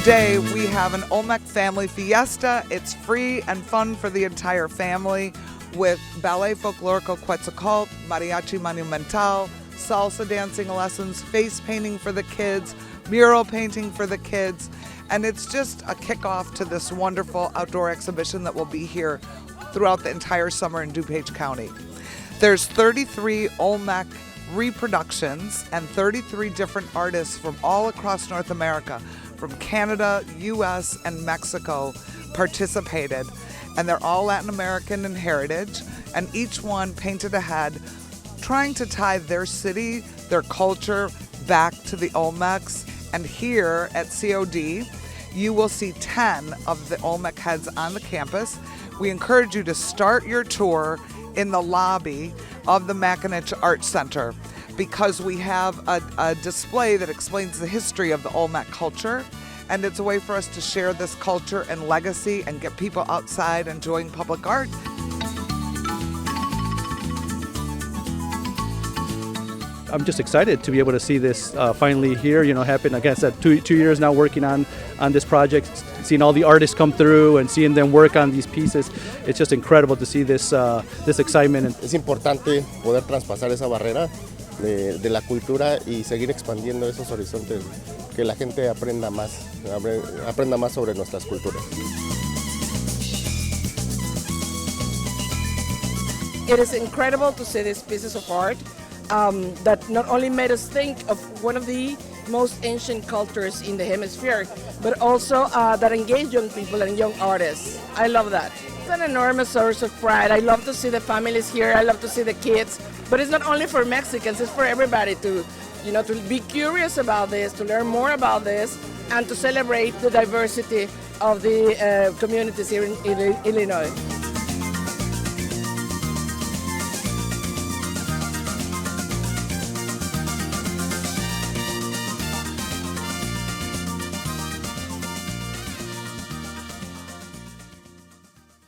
Today we have an Olmec family fiesta. It's free and fun for the entire family with ballet folklorico Quetzalcoatl, mariachi monumental, salsa dancing lessons, face painting for the kids, mural painting for the kids, and it's just a kickoff to this wonderful outdoor exhibition that will be here throughout the entire summer in DuPage County. There's 33 Olmec reproductions and 33 different artists from all across North America, from Canada, US, and Mexico participated, and they're all Latin American in heritage, and each one painted a head trying to tie their city, their culture back to the Olmecs. And here at COD, you will see 10 of the Olmec heads on the campus. We encourage you to start your tour in the lobby of the Mackinac Art Center because we have a display that explains the history of the Olmec culture, and it's a way for us to share this culture and legacy and get people outside enjoying public art. I'm just excited to be able to see this finally here, happen. Like I said, two years now working on this project, seeing all the artists come through and seeing them work on these pieces. It's just incredible to see this excitement. Es importante poder traspasar esa barrera de la cultura y seguir expandiendo esos horizontes, que la gente aprenda más sobre nuestras culturas. It is incredible to see these pieces of art that not only made us think of one of the most ancient cultures in the hemisphere, but also that engage young people and young artists. I love that. It's an enormous source of pride. I love to see the families here. I love to see the kids. But it's not only for Mexicans, it's for everybody to be curious about this, to learn more about this, and to celebrate the diversity of the communities here in Illinois.